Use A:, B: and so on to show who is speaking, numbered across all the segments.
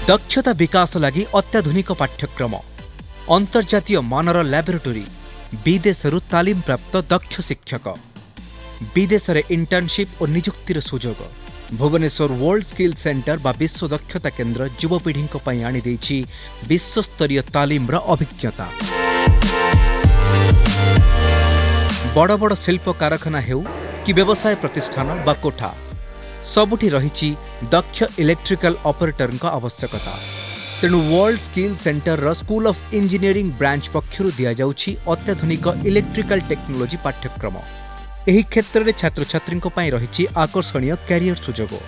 A: दक्षता विकास लगी अत्याधुनिक पाठ्यक्रम, अंतर्जातीय मानर लैबोरेटरी, विदेशरू तालीम प्राप्त दक्ष शिक्षक, विदेश रे इंटर्नशिप और नियुक्तिर सुजोग। भुवनेश्वर वर्ल्ड स्किल सेंटर बा विश्व दक्षता केन्द्र युवपीढ़ी आनी देछि विश्वस्तरीय तालीम अभिज्ञता। बड़ बड़ शिल्प कारखाना हेउ कि व्यवसाय प्रतिष्ठान बा कोठा, सबुठी रहिछि दक्ष इलेक्ट्रिकल ऑपरेटर का आवश्यकता। तेणु वर्ल्ड स्किल सेंटर रो स्कूल ऑफ इंजीनियरिंग ब्रांच पक्षरु दिया जाउछि अत्याधुनिक इलेक्ट्रिकल टेक्नोलोजी पाठ्यक्रम। एही क्षेत्र में छात्र छात्री रही आकर्षणीय कैरियर सुजोग।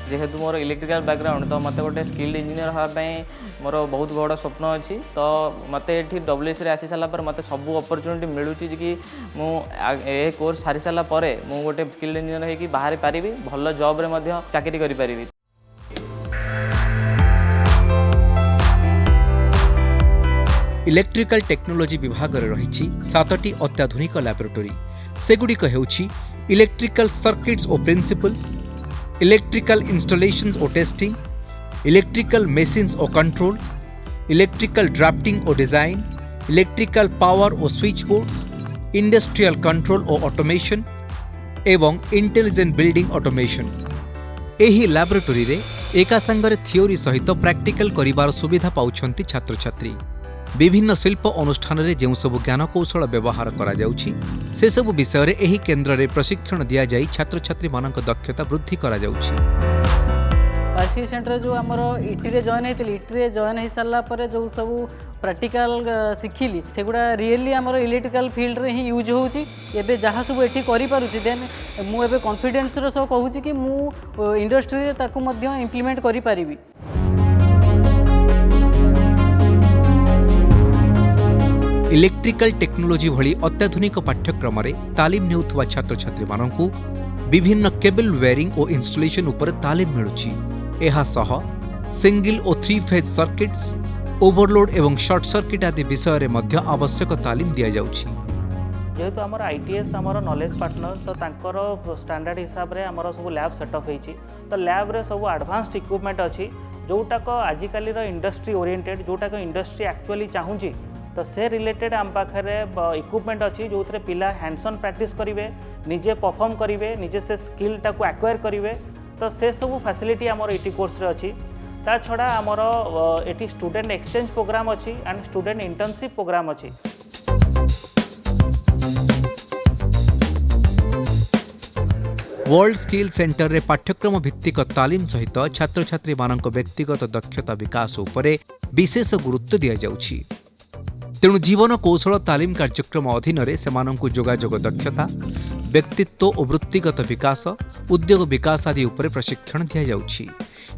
B: जेहेतु मोर इलेक्ट्रिकल बैकग्राउंड तो मत गोटे स्किल्ड इंजीनियर होगापी मोर बहुत बड़ स्वप्न अच्छी। तो मत ये डब्ल्यूएस आसी सारापर मत सब अपरच्युनिटी मिलूँ कि मुझे कोर्स सारी सारापर मुझे गोटे स्किल्ड इंजीनियर होगी बाहर पारि भल जॉब रे चाकरी करी।
A: इलेक्ट्रिकल टेक्नोलोजी विभाग में रही 7टी अत्याधुनिक लैबोरेटरी। सेगुड़िक हेउछि इलेक्ट्रिकल सर्किट्स और प्रिंसिपल्स, इलेक्ट्रिकल इंस्टॉलेशंस और टेस्टिंग, इलेक्ट्रिकल मशीन्स और कंट्रोल, इलेक्ट्रिकल ड्राफ्टिंग और डिजाइन, इलेक्ट्रिकल पावर और स्विच बोर्ड्स, इंडस्ट्रियल कंट्रोल और ऑटोमेशन एवं इंटेलिजेंट बिल्डिंग ऑटोमेशन। एही लैबोरेटरी रे एका संगरे थियोरी सहित प्रैक्टिकल करिवार सुविधा पाउछंती छात्र छात्री। विभिन्न शिल्प अनुष्ठान रे जेउ सब ज्ञान कौशल व्यवहार करा जाउछि से सब विषय रे एही केन्द्र रे प्रशिक्षण दिया जाई छात्र छात्री मानक दक्षता वृद्धि करा जाउछि।
C: वर्ल्ड स्किल सेंटर जो आमर इटी रे जॉइन हेतिली, इटी रे जॉइन हे साला परे जो सब प्रैक्टिकल शिखिली सेगुड़ा रियली आमर इलेक्ट्रिकल फील्ड रे ही यूज होउछि। एबे जहाँ सब एठी करि पारुछि देन मु एबे कॉन्फिडेंस रो सब कहूछि कि मु इंडस्ट्री रे ताकू मध्य इंप्लीमेंट करि पारिबी।
A: इलेक्ट्रिकल टेक्नोलोजी भली अत्याधुनिक पाठ्यक्रम रे तालीम नेउथुवा छात्र छात्री मानकु विभिन्न केबल वेयरिंग और इंस्टॉलेशन उपर तालीम मिलुछि। एहा सह सिंगल और 3 फेज सर्किट्स, ओवरलोड एवं शॉर्ट सर्किट आदि विषय रे मध्य आवश्यक तालीम दिया जाउछि।
B: जेहेतु आमर आईटीएस आमर नॉलेज पार्टनर तो तांकर स्टैंडर्ड हिसाब रे आमर सब लैब सेटअप होईछि। तो लैब रे सब एडवांस्ड इक्विपमेंट अछि जोटाक आजिकाली रो इंडस्ट्री ओरिएंटेड जोटाक इंडस्ट्री एक्चुअली चाहूछि। तो से रिलेटेड आम पाखे इक्विपमेंट अच्छी जो पिला हैंड्स ऑन प्रैक्टिस करेंगे, निजे परफॉर्म करेंगे, निजे से स्किल टाको एक्वायर करेंगे। तो से सब फैसिलिटी आमर इटी कोर्स रे अच्छी। ता छड़ा आमर एटी स्टूडेंट एक्सचेंज प्रोग्राम अच्छी एंड स्टूडेंट इंटर्नशिप प्रोग्राम अच्छी।
A: वर्ल्ड स्किल सेंटर रे पाठ्यक्रम भित्तिक तालीम सहित छात्र छात्री मानक व्यक्तिगत दक्षता विकास उपरे विशेष गुरुत्व दिया जाउछि। तेणु जीवन कौशल तालीम कार्यक्रम अधीन रे सेमानंकु जोगाजोग दक्षता, व्यक्तित्व और वृत्तिगत विकास, उद्योग विकास आदि उपरे प्रशिक्षण दिया जाउछि।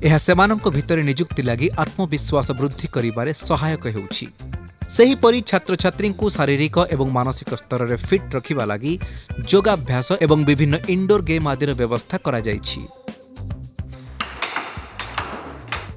A: एहा सेमानंक भितरे नियुक्ति लागि आत्मविश्वास वृद्धि करिबारे सहायक हेउछि। सेही परि छात्र छात्री को शारीरिक एवं मानसिक स्तर रे फिट रखिबा लागि योगाभ्यास एवं विभिन्न इंडोर गेम आदि रे व्यवस्था करा जाइछि।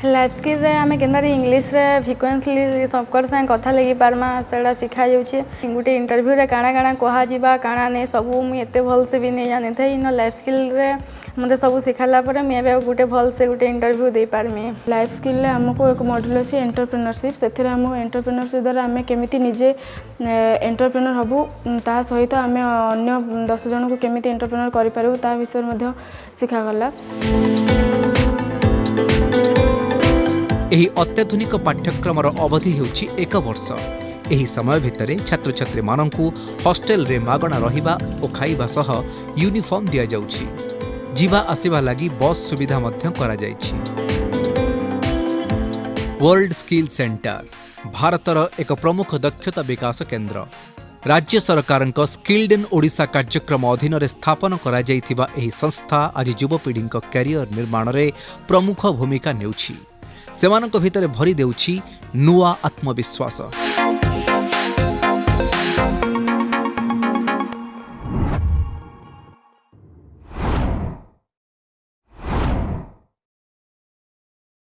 D: लाइफ स्किल रे आमे केनरी इंग्लिश रे फ्रिक्वेंटली सबकर संग कथा लगी पारमा सेडा सिखा जाउछे। गुटे इंटरव्यू रे काना काना कहा जिबा काना ने सब मु एते भल से भी नहीं जाने थे। इन लाइफ स्किल रे मते सब सिखाला पर मैं बे गुटे भल से गुटे इंटरव्यू दे पारमी। लाइफ स्किल रे हमको एक मॉड्यूल अछि एंटरप्रेन्योरशिप। सेथिरे हम एंटरप्रेन्योरशिप द्वारा आमे केमिति निजे एंटरप्रेन्योर हबु ता सहित आमे अन्य 10 जन को केमिति एंटरप्रेन्योर करि पारबु ता विषय मध्ये सिखा गला।
A: एही अत्याधुनिक पाठ्यक्रम अवधि हेउछि 1 वर्ष। एही समय भितरे छात्र छात्री मानंकु हॉस्टेल रे मागणा रहिबा और खाइबा सह यूनिफॉर्म दिया जाउछि। जीवा आसीबा लागि बस सुविधा मध्य करा जाइछि। वर्ल्ड स्किल सेंटर भारतर एक प्रमुख दक्षता विकास केन्द्र। राज्य सरकारक स्किल्ड इन ओडिशा कार्यक्रम अधीन रे स्थापन करा जाइथिबा एही संस्था आज युवपीढ़ी कैरियर निर्माण रे प्रमुख भूमिका नेउछि। सेमानक भितरे भरी देउछि नुआ आत्मविश्वास।